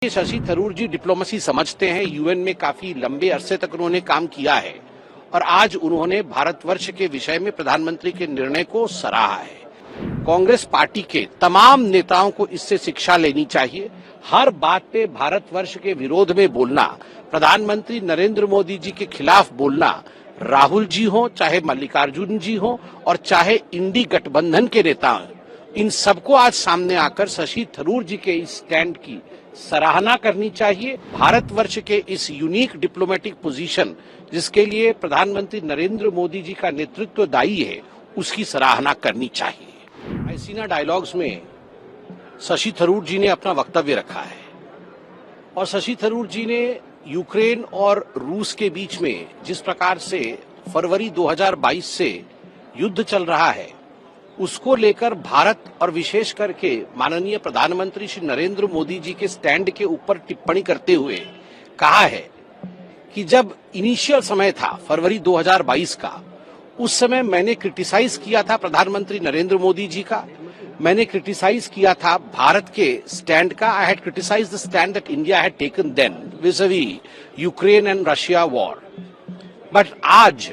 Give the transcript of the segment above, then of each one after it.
शशि थरूर जी diplomacy समझते हैं। UN में काफी लंबे अरसे तक उन्होंने काम किया है और आज उन्होंने भारतवर्ष के विषय में प्रधानमंत्री के निर्णय को सराहा है। कांग्रेस पार्टी के तमाम नेताओं को इससे शिक्षा लेनी चाहिए। हर बात पे भारतवर्ष के विरोध में बोलना, प्रधानमंत्री नरेंद्र मोदी जी के खिलाफ बोलना, राहुल जी हो, चाहे मल्लिकार्जुन जी हो और चाहे इंडी गठबंधन के नेता, इन सबको आज सामने आकर शशि थरूर जी के इस स्टैंड की सराहना करनी चाहिए। भारतवर्ष के इस यूनिक डिप्लोमेटिक पोजीशन जिसके लिए प्रधानमंत्री नरेंद्र मोदी जी का नेतृत्व दायी है, उसकी सराहना करनी चाहिए। आईसीना डायलॉग्स में शशि थरूर जी ने अपना वक्तव्य रखा है और शशि थरूर जी ने यूक्रेन और रूस के बीच में जिस प्रकार से फरवरी 2022 से युद्ध चल रहा है, उसको लेकर भारत और विशेष करके माननीय प्रधानमंत्री श्री नरेंद्र मोदी जी के स्टैंड के ऊपर टिप्पणी करते हुए कहा है कि जब इनिशियल समय था फरवरी 2022 का, उस समय मैंने क्रिटिसाइज किया था प्रधानमंत्री नरेंद्र मोदी जी का, मैंने क्रिटिसाइज किया था भारत के स्टैंड का। I had criticized the stand that India had taken then vis a vis Ukraine and Russia war. But आज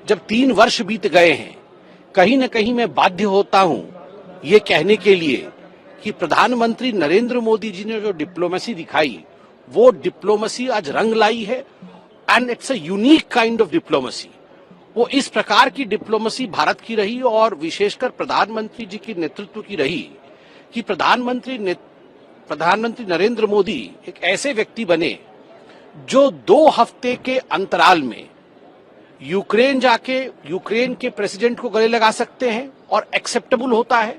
जब 3 वर्ष बीत गए हैं, कहीं न कहीं मैं बाध्य होता हूं ये कहने के लिए कि प्रधानमंत्री नरेंद्र मोदी जी ने जो डिप्लोमेसी दिखाई, वो डिप्लोमेसी आज रंग लाई है and it's a unique kind of diplomacy. वो इस प्रकार की डिप्लोमेसी भारत की रही और विशेषकर प्रधानमंत्री जी के नेतृत्व की रही कि प्रधानमंत्री नरेंद्र मोदी एक ऐसे व्यक्ति बने जो 2 हफ्ते के अंतराल में यूक्रेन जाके यूक्रेन के प्रेसिडेंट को गले लगा सकते हैं और एक्सेप्टेबल होता है,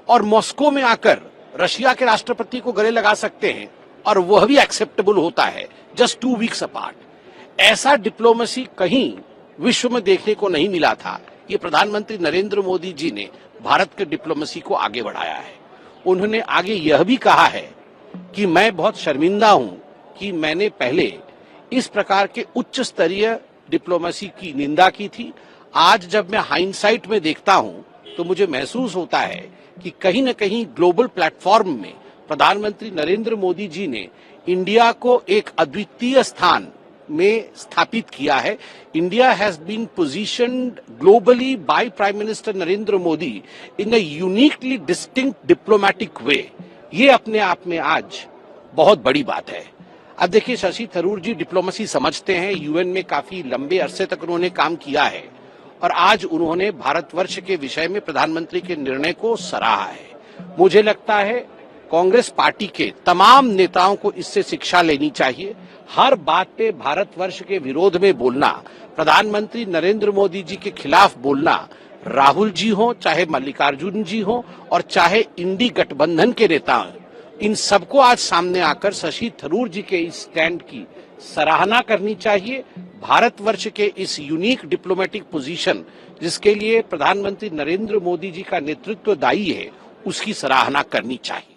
और मॉस्को में आकर रशिया के राष्ट्रपति को गले लगा सकते हैं और वह भी एक्सेप्टेबल होता है, जस्ट 2 वीक्स अपार्ट। ऐसा डिप्लोमेसी कहीं विश्व में देखने को नहीं मिला था। ये प्रधानमंत्री नरेंद्र मोदी जी ने भारत के डिप्लोमेसी को आगे बढ़ाया है। उन्होंने आगे यह भी कहा है कि मैं बहुत शर्मिंदा हूं कि मैंने पहले इस प्रकार के उच्च स्तरीय डिप्लोमेसी की निंदा की थी। आज जब मैं हाइंडसाइट में देखता हूं तो मुझे महसूस होता है कि कहीं न कहीं ग्लोबल प्लेटफॉर्म में प्रधानमंत्री नरेंद्र मोदी जी ने इंडिया को एक अद्वितीय स्थान में स्थापित किया है। India has been positioned globally by prime minister Narendra Modi in a uniquely distinct diplomatic way. ये अपने आप में आज बहुत बड़ी बात है। अब देखिए, शशि थरूर जी डिप्लोमेसी समझते हैं। यूएन में काफी लंबे अरसे तक उन्होंने काम किया है और आज उन्होंने भारतवर्ष के विषय में प्रधानमंत्री के निर्णय को सराहा है। मुझे लगता है कांग्रेस पार्टी के तमाम नेताओं को इससे शिक्षा लेनी चाहिए। हर बात पे भारतवर्ष के विरोध में बोलना, प्रधानमंत्री नरेंद्र मोदी जी के खिलाफ बोलना, राहुल जी हो, चाहे मल्लिकार्जुन जी हो और चाहे इंडी गठबंधन के नेता, इन सबको आज सामने आकर शशि थरूर जी के इस स्टैंड की सराहना करनी चाहिए। भारतवर्ष के इस यूनिक डिप्लोमेटिक पोजीशन जिसके लिए प्रधानमंत्री नरेंद्र मोदी जी का नेतृत्व दायी है, उसकी सराहना करनी चाहिए।